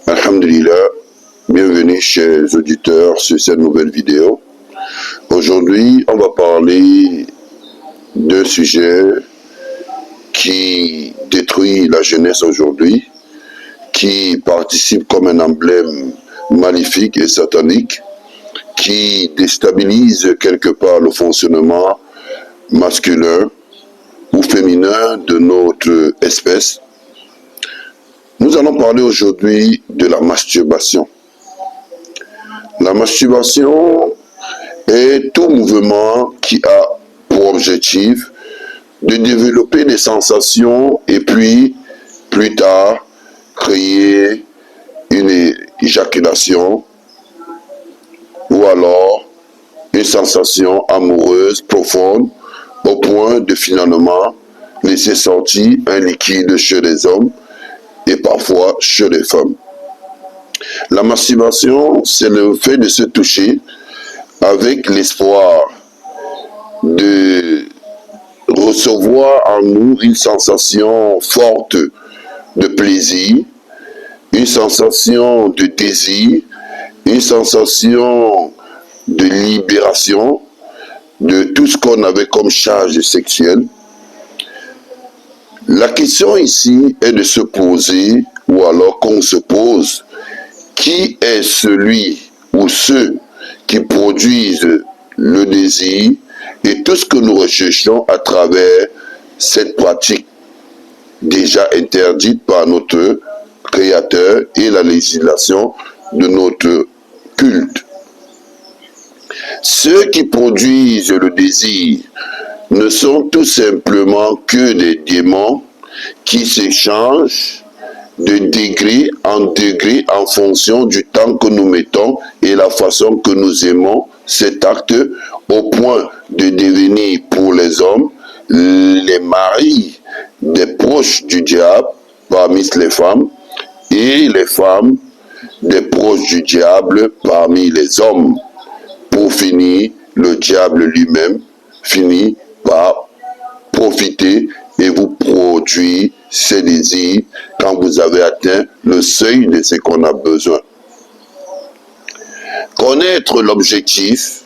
Alhamdulillah, bienvenue chers auditeurs sur cette nouvelle vidéo. Aujourd'hui, on va parler d'un sujet qui détruit la jeunesse aujourd'hui, qui participe comme un emblème maléfique et satanique, qui déstabilise quelque part le fonctionnement masculin ou féminin de notre espèce. Nous allons parler aujourd'hui de la masturbation. La masturbation est tout mouvement qui a pour objectif de développer des sensations et puis, plus tard, créer une éjaculation ou alors une sensation amoureuse profonde au point de finalement laisser sortir un liquide chez les hommes et parfois chez les femmes. La masturbation, c'est le fait de se toucher avec l'espoir de recevoir en nous une sensation forte de plaisir, une sensation de désir, une sensation de libération de tout ce qu'on avait comme charge sexuelle. La question ici est de se poser, ou alors qu'on se pose, qui est celui ou ceux qui produisent le désir et tout ce que nous recherchons à travers cette pratique déjà interdite par notre Créateur et la législation de notre culte. Ceux qui produisent le désir ne sont tout simplement que des démons qui s'échangent de degré en fonction du temps que nous mettons et la façon que nous aimons cet acte, au point de devenir pour les hommes les maris des proches du diable parmi les femmes et les femmes des proches du diable parmi les hommes. Pour finir, le diable lui-même finit par profiter et vous produire ces désirs quand vous avez atteint le seuil de ce qu'on a besoin. Connaître l'objectif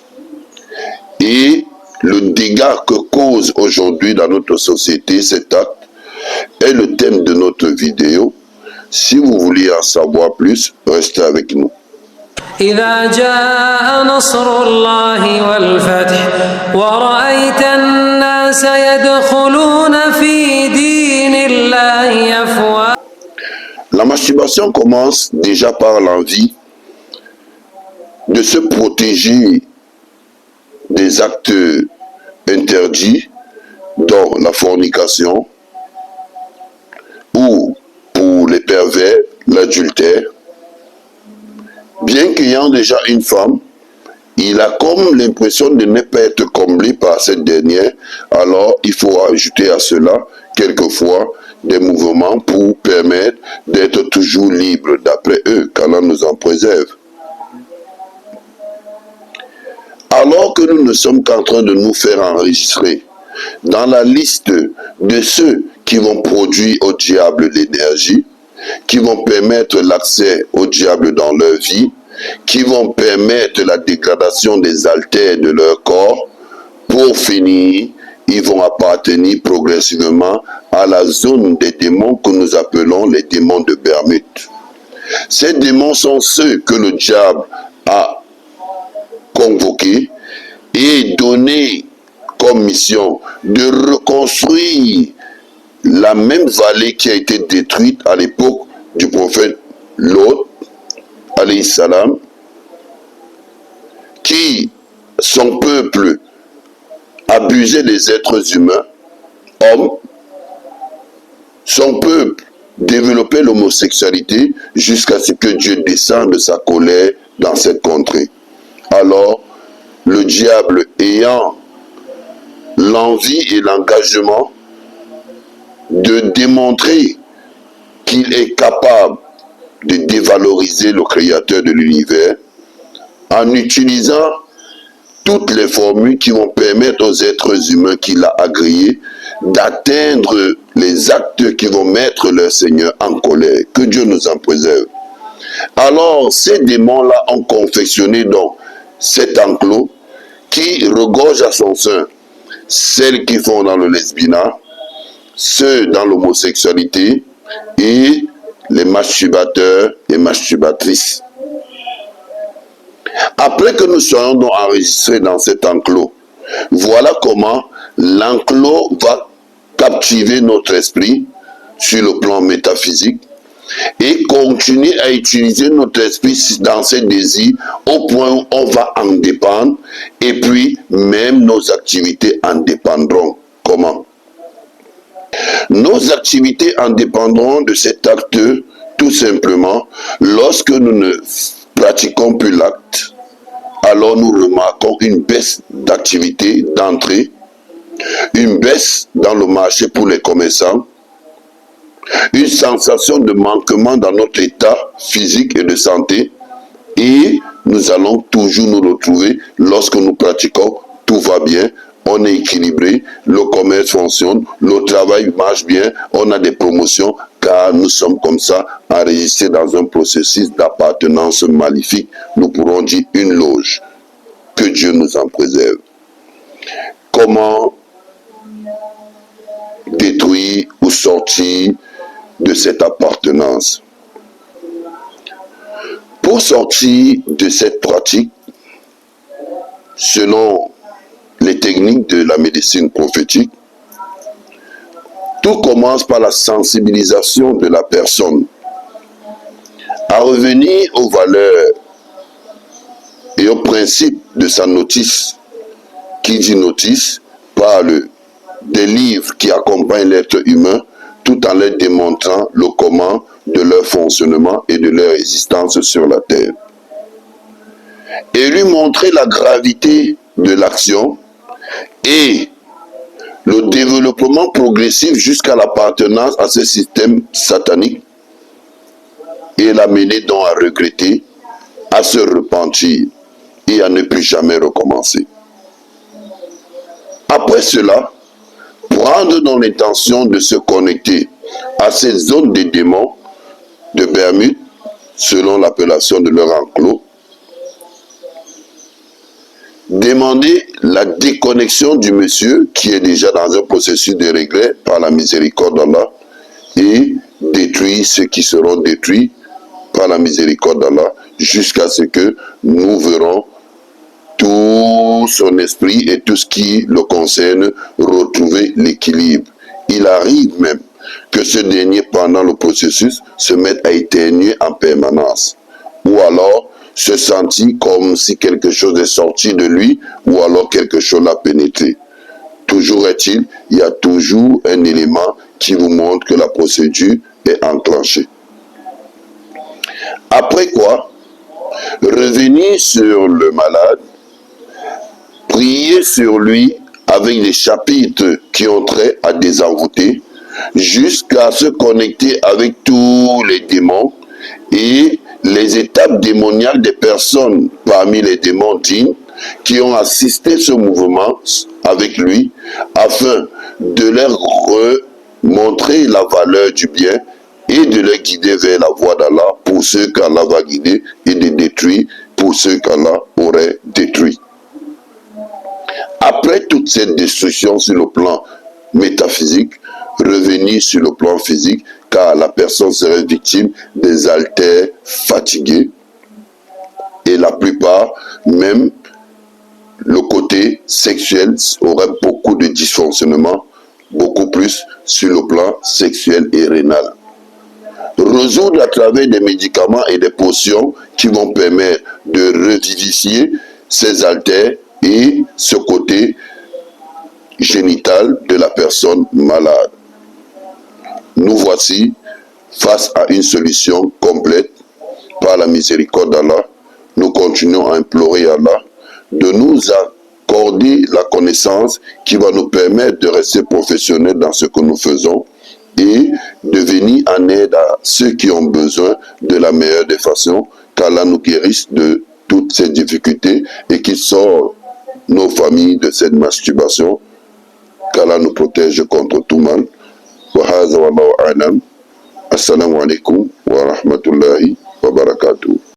et le dégât que cause aujourd'hui dans notre société cet acte est le thème de notre vidéo. Si vous voulez en savoir plus, restez avec nous. إذا جاء نصر الله والفتح ورأيت الناس يدخلون في دين الله أفواجا. La masturbation commence déjà par l'envie de se protéger des actes interdits, dont la fornication, ou pour les pervers, l'adultère. Bien qu'ayant déjà une femme, il a comme l'impression de ne pas être comblé par cette dernière, alors il faut ajouter à cela quelquefois des mouvements pour permettre d'être toujours libre d'après eux, qu'Allah nous en préserve. Alors que nous ne sommes qu'en train de nous faire enregistrer dans la liste de ceux qui vont produire au diable l'énergie, qui vont permettre l'accès au diable dans leur vie, qui vont permettre la dégradation des altères de leur corps, pour finir, ils vont appartenir progressivement à la zone des démons que nous appelons les démons de Bermude. Ces démons sont ceux que le diable a convoqués et donné comme mission de reconstruire la même vallée qui a été détruite à l'époque du prophète Lot, alayhi salam, qui, son peuple, abusait des êtres humains, hommes, son peuple développait l'homosexualité jusqu'à ce que Dieu descende de sa colère dans cette contrée. Alors, le diable ayant l'envie et l'engagement de démontrer qu'il est capable de dévaloriser le créateur de l'univers en utilisant toutes les formules qui vont permettre aux êtres humains qu'il a agréés d'atteindre les actes qui vont mettre leur Seigneur en colère. Que Dieu nous en préserve. Alors, ces démons-là ont confectionné donc cet enclos qui regorge à son sein celles qui font dans le lesbianat, ceux dans l'homosexualité et les masturbateurs et masturbatrices. Après que nous soyons donc enregistrés dans cet enclos, voilà comment l'enclos va captiver notre esprit sur le plan métaphysique et continuer à utiliser notre esprit dans ses désirs au point où on va en dépendre et puis même nos activités en dépendront. Comment? Nos activités en dépendront de cet acte tout simplement lorsque nous ne pratiquons plus l'acte. Alors nous remarquons une baisse d'activité, d'entrée, une baisse dans le marché pour les commerçants, une sensation de manquement dans notre état physique et de santé, et nous allons toujours nous retrouver lorsque nous pratiquons, tout va bien, on est équilibré, le commerce fonctionne, le travail marche bien, on a des promotions, car nous sommes comme ça enregistrés dans un processus d'appartenance maléfique, nous pourrons dire une loge. Que Dieu nous en préserve. Comment détruire ou sortir de cette appartenance? Pour sortir de cette pratique, selon les techniques de la médecine prophétique, tout commence par la sensibilisation de la personne à revenir aux valeurs et au principe de sa notice. Qui dit notice parle des livres qui accompagnent l'être humain tout en leur démontrant le comment de leur fonctionnement et de leur existence sur la terre. Et lui montrer la gravité de l'action et le développement progressif jusqu'à l'appartenance à ce système satanique et l'amener donc à regretter, à se repentir et à ne plus jamais recommencer. Après cela, prendre dans l'intention de se connecter à ces zones des démons de Bermude, selon l'appellation de leur enclos, demander la déconnexion du monsieur qui est déjà dans un processus de regret par la miséricorde d'Allah et détruire ceux qui seront détruits par la miséricorde d'Allah jusqu'à ce que nous verrons tout son esprit et tout ce qui le concerne retrouver l'équilibre. Il arrive même que ce dernier, pendant le processus, se mette à éternuer en permanence. Ou alors se sentir comme si quelque chose est sorti de lui, ou alors quelque chose l'a pénétré. Toujours est-il, il y a toujours un élément qui vous montre que la procédure est enclenchée. Après quoi, revenir sur le malade, prier sur lui avec les chapitres qui ont trait à désenvoûter, jusqu'à se connecter avec tous les démons et les étapes démoniales des personnes parmi les démons dignes qui ont assisté ce mouvement avec lui, afin de leur montrer la valeur du bien et de les guider vers la voie d'Allah pour ceux qu'Allah va guider et de détruire pour ceux qu'Allah aurait détruits. Après toute cette destruction sur le plan métaphysique, revenir sur le plan physique, car la personne serait victime des haltères fatigués et la plupart, même le côté sexuel, aurait beaucoup de dysfonctionnement, beaucoup plus sur le plan sexuel et rénal. Résoudre à travers des médicaments et des potions qui vont permettre de revivifier ces haltères et ce côté génital de la personne malade. Nous voici face à une solution complète par la miséricorde d'Allah. Nous continuons à implorer Allah de nous accorder la connaissance qui va nous permettre de rester professionnels dans ce que nous faisons et de venir en aide à ceux qui ont besoin de la meilleure des façons, qu'Allah nous guérisse de toutes ces difficultés et qu'il sorte nos familles de cette masturbation, qu'Allah nous protège contre tout mal. Wa hadha wallahu a'lam. Assalamu alaikum wa rahmatullahi wa wa barakatuh.